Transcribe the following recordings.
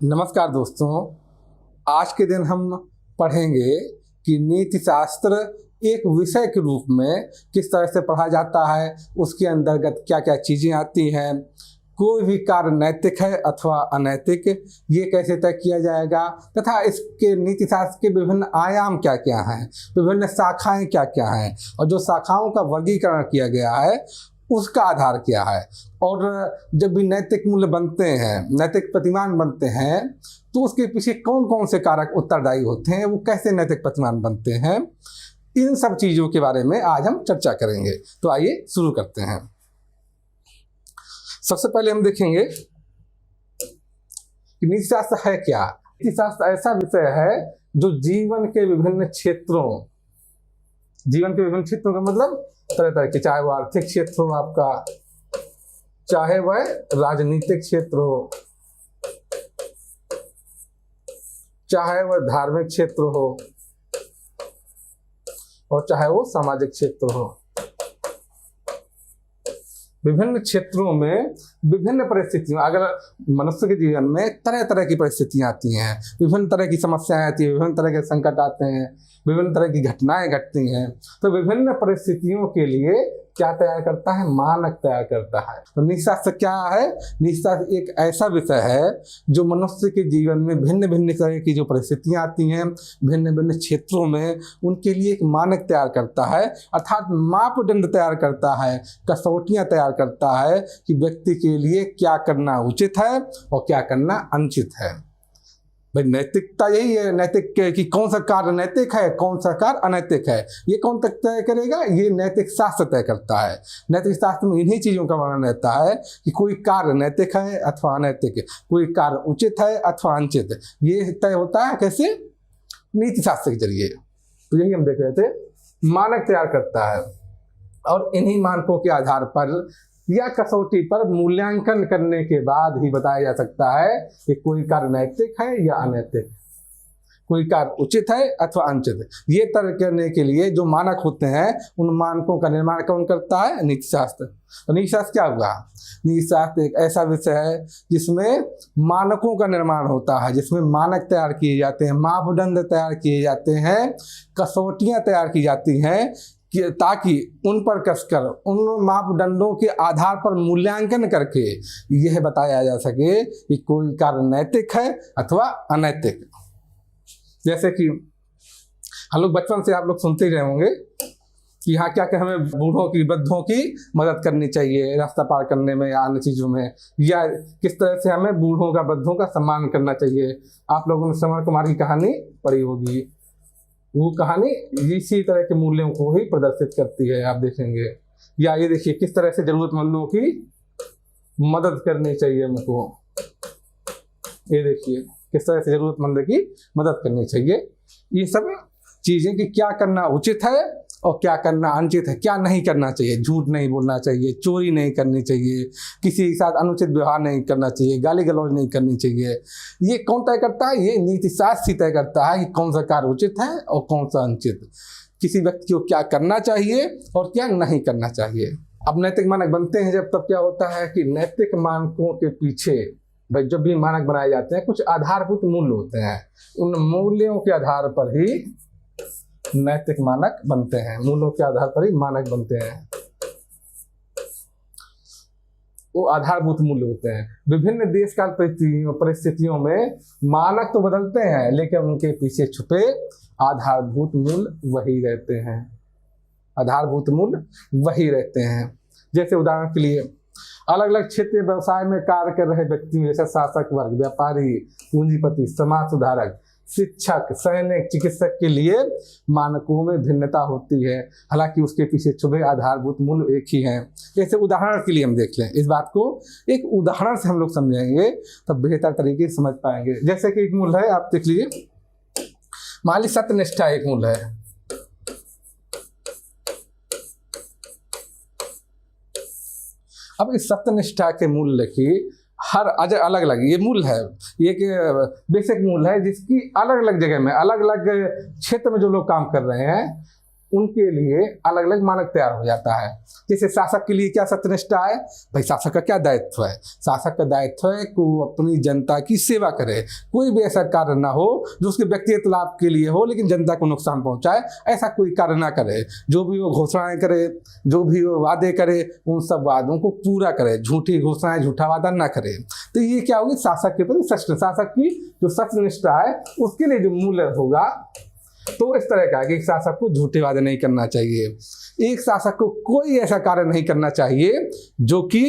नमस्कार दोस्तों, आज के दिन हम पढ़ेंगे कि नीति शास्त्र एक विषय के रूप में किस तरह से पढ़ा जाता है, उसके अंतर्गत क्या क्या चीज़ें आती हैं, कोई भी कार्य नैतिक है अथवा अनैतिक, ये कैसे तय किया जाएगा तथा इसके नीति शास्त्र के विभिन्न आयाम क्या क्या हैं, विभिन्न शाखाएं क्या क्या हैं और जो शाखाओं का वर्गीकरण किया गया है उसका आधार क्या है। और जब भी नैतिक मूल्य बनते हैं, नैतिक प्रतिमान बनते हैं, तो उसके पीछे कौन कौन से कारक उत्तरदायी होते हैं, वो कैसे नैतिक प्रतिमान बनते हैं, इन सब चीज़ों के बारे में आज हम चर्चा करेंगे। तो आइए शुरू करते हैं। सबसे पहले हम देखेंगे कि नीति शास्त्र है क्या। नीति शास्त्र ऐसा विषय है जो जीवन के विभिन्न क्षेत्रों का मतलब तरह तरह के, चाहे वो आर्थिक क्षेत्र हो आपका, चाहे वह राजनीतिक क्षेत्र हो, चाहे वह धार्मिक क्षेत्र हो और चाहे वो सामाजिक क्षेत्र हो, विभिन्न क्षेत्रों में विभिन्न परिस्थितियों, अगर मनुष्य के जीवन में तरह तरह की परिस्थितियां आती हैं, विभिन्न तरह की समस्याएं आती हैं, विभिन्न तरह के संकट आते हैं, विभिन्न तरह की घटनाएं घटती हैं, तो विभिन्न परिस्थितियों के लिए क्या तैयार करता है, मानक तैयार करता है। तो नीति शास्त्र क्या है? नीति शास्त्र एक ऐसा विषय है जो मनुष्य के जीवन में भिन्न भिन्न तरह की जो परिस्थितियां आती हैं, भिन्न भिन्न क्षेत्रों में, उनके लिए एक मानक तैयार करता है, अर्थात मापदंड तैयार करता है, कसौटियां तैयार करता है कि व्यक्ति के लिए क्या करना उचित है और क्या करना अनुचित है। भाई नैतिकता यही है, नैतिक कि कौन सा कार्य नैतिक है, कौन सा कार्य अनैतिक है, ये कौन तक तय करेगा? ये नैतिक शास्त्र तय करता है। नैतिक शास्त्र में इन्हीं चीज़ों का वर्णन रहता है कि कोई कार्य नैतिक है अथवा अनैतिक है, कोई कार्य उचित है अथवा अनुचित है। ये तय होता है कैसे? नीति शास्त्र के जरिए। तो यही हम देख रहे थे, मानक तैयार करता है और इन्हीं मानकों के आधार पर या कसौटी पर मूल्यांकन करने के बाद ही बताया जा सकता है कि कोई कार्य नैतिक है या अनैतिक, कोई कार्य उचित है अथवा अनुचित है। ये तय करने के लिए जो मानक होते हैं, उन मानकों का निर्माण कौन करता है? नीति शास्त्र। तो नीति शास्त्र क्या हुआ? नीति शास्त्र एक ऐसा विषय है जिसमें मानकों का निर्माण होता है, जिसमें मानक तैयार किए जाते हैं, मापदंड तैयार किए जाते हैं, कसौटियाँ तैयार की जाती हैं ताकि उन पर कसकर, उन मापदंडों के आधार पर मूल्यांकन करके यह बताया जा सके कि कोई कार्य नैतिक है अथवा अनैतिक। जैसे कि हम लोग बचपन से आप लोग सुनते ही रहे होंगे कि हाँ क्या हमें बूढ़ों की, वृद्धों की मदद करनी चाहिए रास्ता पार करने में या अन्य चीज़ों में, या किस तरह से हमें बूढ़ों का, वृद्धों का सम्मान करना चाहिए। आप लोगों ने समर कुमार की कहानी पढ़ी होगी, वो कहानी इसी तरह के मूल्यों को ही प्रदर्शित करती है, आप देखेंगे। या ये देखिए किस तरह से जरूरतमंदों की मदद करनी चाहिए हमको, ये देखिए किस तरह से जरूरतमंद की मदद करनी चाहिए। ये सब चीज़ें कि क्या करना उचित है और क्या करना अनुचित है, क्या नहीं करना चाहिए। झूठ नहीं बोलना चाहिए, चोरी नहीं करनी चाहिए, किसी के साथ अनुचित व्यवहार नहीं करना चाहिए, गाली गलौज नहीं करनी चाहिए। ये कौन तय करता है? ये नीति शास्त्र ही तय करता है कि कौन सा कार्य उचित है और कौन सा अनुचित, किसी व्यक्ति को क्या करना चाहिए और क्या नहीं करना चाहिए। अब नैतिक मानक बनते हैं जब, तब क्या होता है कि नैतिक मानकों के पीछे, भाई जब भी मानक बनाए जाते हैं, कुछ आधारभूत मूल्य होते हैं, उन मूल्यों के आधार पर ही नैतिक मानक बनते हैं, मूल्यों के आधार पर ही मानक बनते हैं। वो आधारभूत मूल्य होते हैं। विभिन्न देश काल परिस्थितियों में मानक तो बदलते हैं, लेकिन उनके पीछे छुपे आधारभूत मूल्य वही रहते हैं, आधारभूत मूल्य वही रहते हैं। जैसे उदाहरण के लिए अलग अलग क्षेत्रीय व्यवसाय में कार्य कर रहे व्यक्तियों जैसे शासक वर्ग, व्यापारी, पूंजीपति, समाज सुधारक, शिक्षक, सैनिक, चिकित्सक के लिए मानकों में भिन्नता होती है, हालांकि उसके पीछे छुपे आधारभूत मूल्य एक ही हैं। जैसे उदाहरण के लिए हम देख लें इस बात को, एक उदाहरण से हम लोग समझेंगे तब बेहतर तरीके से समझ पाएंगे। जैसे कि एक मूल्य है, आप देख लीजिए, मान ली सत्यनिष्ठा एक मूल्य है। अब इस सत्यनिष्ठा के मूल्य की हर अलग अलग ये मूल्य है, ये एक बेसिक मूल्य है जिसकी अलग अलग जगह में, अलग अलग क्षेत्र में जो लोग काम कर रहे हैं उनके लिए अलग अलग मानक तैयार हो जाता है। जैसे शासक के लिए क्या सत्यनिष्ठा है, भाई शासक का क्या दायित्व है, शासक का दायित्व है कि वो अपनी जनता की सेवा करे, कोई भी ऐसा कार्य ना हो जो उसके व्यक्तिगत लाभ के लिए हो लेकिन जनता को नुकसान पहुंचाए, ऐसा कोई कार्य ना करे। जो भी वो घोषणाएं करे, जो भी वो वादे करे, उन सब वादों को पूरा करे, झूठी घोषणाएं झूठा वादा ना करे। तो ये क्या होगी, शासक के प्रति शासक की जो सत्यनिष्ठा है उसके लिए जो मूल्य होगा तो इस तरह का कि एक शासक को झूठे वादे नहीं करना चाहिए, एक शासक को कोई ऐसा कार्य नहीं करना चाहिए जो कि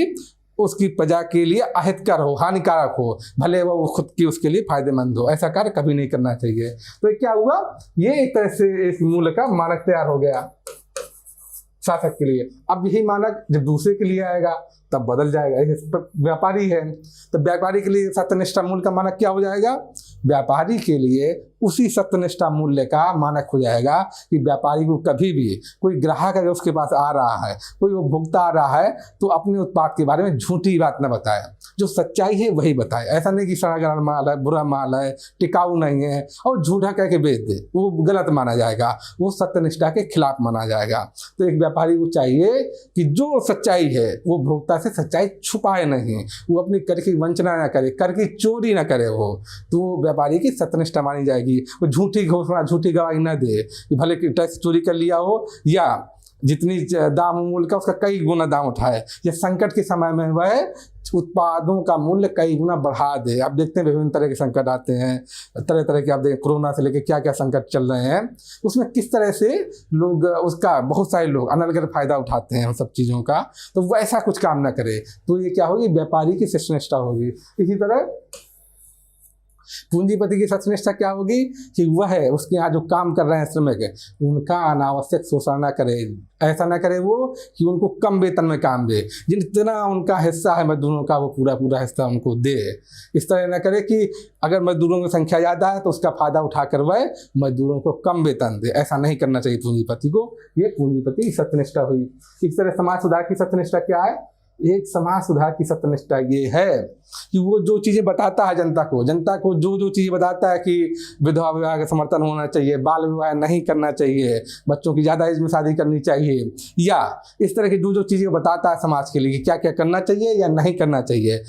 उसकी प्रजा के लिए अहितकर हो, हानिकारक हो, भले वो खुद की उसके लिए फायदेमंद हो, ऐसा कार्य कभी नहीं करना चाहिए। तो क्या हुआ, ये एक तरह से इस मूल्य का मानक तैयार हो गया शासक के लिए। अब यही मानक जब दूसरे के लिए आएगा तब बदल जाएगा। व्यापारी है तो व्यापारी के लिए सत्यनिष्ठा मूल्य का मानक क्या हो जाएगा, व्यापारी के लिए उसी सत्यनिष्ठा मूल्य का मानक हो जाएगा कि व्यापारी को कभी भी कोई ग्राहक अगर उसके पास आ रहा है, कोई उपभोक्ता आ रहा है, तो अपने उत्पाद के बारे में झूठी बात न बताए, जो सच्चाई है वही बताए। ऐसा नहीं कि सड़ा गला माल है, बुरा माल है, टिकाऊ नहीं है और झूठा कह के बेच दे, वो गलत माना जाएगा, वो सत्यनिष्ठा के खिलाफ माना जाएगा। तो एक व्यापारी को चाहिए कि जो सच्चाई है वो उपभोक्ता से सच्चाई छुपाए नहीं, वो अपनी कर की वंचना न करे, कर की चोरी न करे, वो तो वो व्यापारी की सत्यनिष्ठा मानी जाएगी। वो झूठी घोषणा, झूठी गवाही न दे कि भले टैक्स चोरी कर लिया हो या जितनी दाम मूल्य का उसका कई गुना दाम उठाए, या संकट के समय में वह उत्पादों का मूल्य कई गुना बढ़ा दे। आप देखते हैं विभिन्न तरह के संकट आते हैं, तरह तरह के, आप देखें कोरोना से लेकर क्या क्या संकट चल रहे हैं, उसमें किस तरह से लोग उसका, बहुत सारे लोग अनर्गल फायदा उठाते हैं उन सब चीज़ों का। तो वो ऐसा कुछ काम ना करे, तो ये क्या होगी, व्यापारी की सत्यनिष्ठा होगी। इसी तरह पूंजीपति की सत्यनिष्ठा क्या होगी कि वह उसके यहाँ जो काम कर रहे हैं श्रमिक, उनका अनावश्यक शोषण ना करे, ऐसा ना करे वो कि उनको कम वेतन में काम दे, जितना उनका हिस्सा है मजदूरों का वो पूरा पूरा हिस्सा उनको दे। इस तरह ना करे कि अगर मजदूरों की संख्या ज़्यादा है तो उसका फायदा उठाकर वह मजदूरों को कम वेतन दे, ऐसा नहीं करना चाहिए पूंजीपति को। ये पूंजीपति की सत्यनिष्ठा हुई। इस तरह समाज सुधार की सत्यनिष्ठा क्या है, एक समाज सुधार की सत्यनिष्ठा ये है कि वो जो चीज़ें बताता है जनता को जो चीज़ें बताता है कि विधवा विवाह का समर्थन होना चाहिए, बाल विवाह नहीं करना चाहिए, बच्चों की ज़्यादा एज में शादी करनी चाहिए, या इस तरह की जो चीज़ें बताता है समाज के लिए कि क्या क्या करना चाहिए या नहीं करना चाहिए,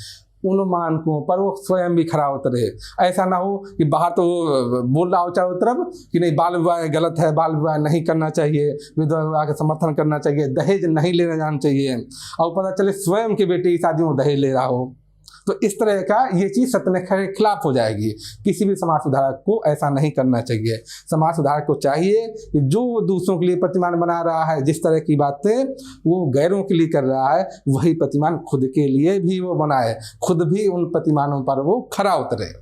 उन मानकों पर वो स्वयं भी खरा उतरे। ऐसा ना हो कि बाहर तो बोल रहा हो चारों तरफ कि नहीं बाल विवाह गलत है, बाल विवाह नहीं करना चाहिए, विधवा विवाह का समर्थन करना चाहिए, दहेज नहीं लेना जाना चाहिए, और पता चले स्वयं के बेटे की शादी में दहेज ले रहा हो। तो इस तरह का ये चीज़ सत्यनिष्ठा के खिलाफ हो जाएगी। किसी भी समाज सुधारक को ऐसा नहीं करना चाहिए। समाज सुधारक को चाहिए कि जो दूसरों के लिए प्रतिमान बना रहा है, जिस तरह की बातें वो गैरों के लिए कर रहा है, वही प्रतिमान खुद के लिए भी वो बनाए, खुद भी उन प्रतिमानों पर वो खरा उतरे।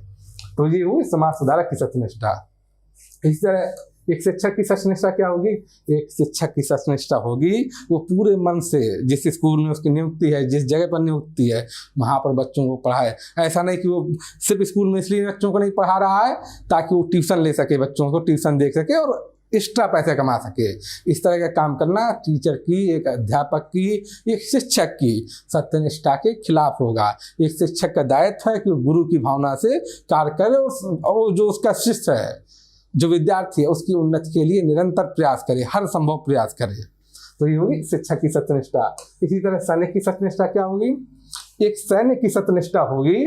तो ये हुई समाज सुधारक की सत्यनिष्ठा। इस तरह एक शिक्षक की सत्यनिष्ठा क्या होगी, एक शिक्षक की सत्यनिष्ठा होगी वो पूरे मन से जिस स्कूल में उसकी नियुक्ति है, जिस जगह पर नियुक्ति है, वहाँ पर बच्चों को पढ़ाए। ऐसा नहीं कि वो सिर्फ स्कूल में इसलिए बच्चों को नहीं पढ़ा रहा है ताकि वो ट्यूशन ले सके, बच्चों को ट्यूशन देख सके और एक्स्ट्रा पैसे कमा सके। इस तरह का काम करना टीचर की, एक अध्यापक की, एक शिक्षक की सत्यनिष्ठा के खिलाफ होगा। एक शिक्षक का दायित्व है कि वो गुरु की भावना से कार्य करे और जो उसका शिष्य है, जो विद्यार्थी है, उसकी उन्नति के लिए निरंतर प्रयास करे, हर संभव प्रयास करे। तो ये होगी शिक्षक की सत्यनिष्ठा। इसी तरह सैनिक की सत्यनिष्ठा क्या होगी, एक सैनिक की सत्यनिष्ठा होगी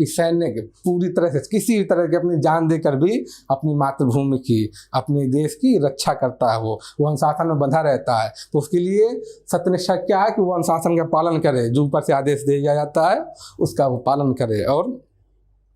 इस सैनिक पूरी तरह से किसी भी तरह की अपनी जान देकर भी अपनी मातृभूमि की, अपने देश की रक्षा करता है। वो अनुशासन में बंधा रहता है। तो उसके लिए सत्यनिष्ठा क्या है कि वो अनुशासन का पालन करे, जो ऊपर से आदेश दिया जाता है उसका वो पालन करे, और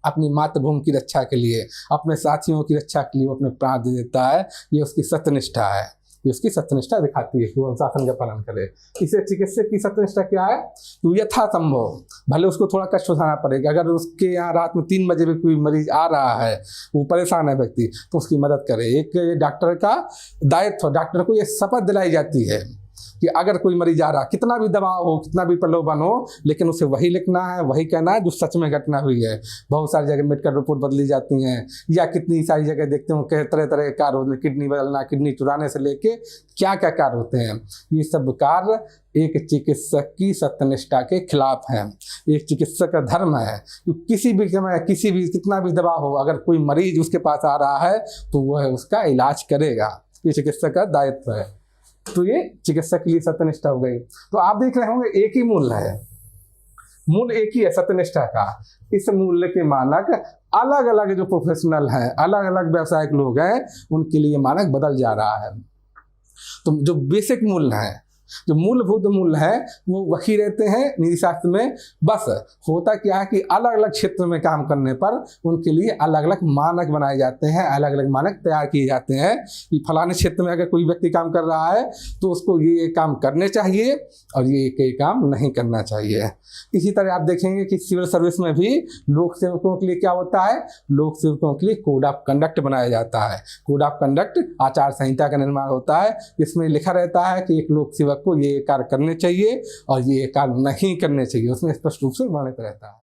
अपनी मातृभूमि की रक्षा के लिए, अपने साथियों की रक्षा के लिए वो अपने प्राण दे देता है। ये उसकी सत्यनिष्ठा है, ये उसकी सत्यनिष्ठा दिखाती है कि वो अनुशासन का पालन करे। इसे चिकित्सक की सत्यनिष्ठा क्या है, तो यथासंभव भले उसको थोड़ा कष्ट उठाना पड़ेगा, अगर उसके यहाँ रात में 3 बजे भी कोई मरीज आ रहा है, वो परेशान है व्यक्ति, तो उसकी मदद करे। एक डॉक्टर का दायित्व, डॉक्टर को ये शपथ दिलाई जाती है कि अगर कोई मरीज आ रहा, कितना भी दबाव हो, कितना भी प्रलोभन हो, लेकिन उसे वही लिखना है, वही कहना है जो सच में घटना हुई है। बहुत सारी जगह मेडिकल रिपोर्ट बदली जाती हैं, या कितनी सारी जगह देखते हो कि तरह तरह के कार्य होते हैं, किडनी बदलना, किडनी चुराने से लेके क्या क्या कार्य होते हैं। ये सब कार्य एक चिकित्सक की सत्यनिष्ठा के खिलाफ है। एक चिकित्सक का धर्म है कि किसी भी समय, कितना भी दबाव हो, अगर कोई मरीज उसके पास आ रहा है तो वह उसका इलाज करेगा। ये चिकित्सक का दायित्व है। तो ये चिकित्सक के लिए सत्यनिष्ठा हो गई। तो आप देख रहे होंगे एक ही मूल्य है, मूल्य एक ही है सत्यनिष्ठा का। इस मूल्य के मानक अलग अलग जो प्रोफेशनल हैं, अलग अलग व्यावसायिक लोग हैं, उनके लिए मानक बदल जा रहा है। तो जो बेसिक मूल्य है, जो मूलभूत मूल्य है, वो वही रहते हैं नीति शास्त्र में। बस होता क्या है कि अलग अलग क्षेत्र में काम करने पर उनके लिए अलग अलग मानक बनाए जाते हैं, अलग अलग मानक तैयार किए जाते हैं कि फलाने क्षेत्र में अगर कोई व्यक्ति काम कर रहा है तो उसको ये काम करने चाहिए और ये काम नहीं करना चाहिए। इसी तरह आप देखेंगे कि सिविल सर्विस में भी लोक सेवकों के लिए क्या होता है, लोक सेवकों के लिए कोड ऑफ कंडक्ट बनाया जाता है। कोड ऑफ कंडक्ट आचार संहिता का निर्माण होता है, इसमें लिखा रहता है कि एक लोक सेवक को ये कार्य करने चाहिए और ये कार्य नहीं करने चाहिए, उसमें स्पष्ट रूप से वर्णित रहता है।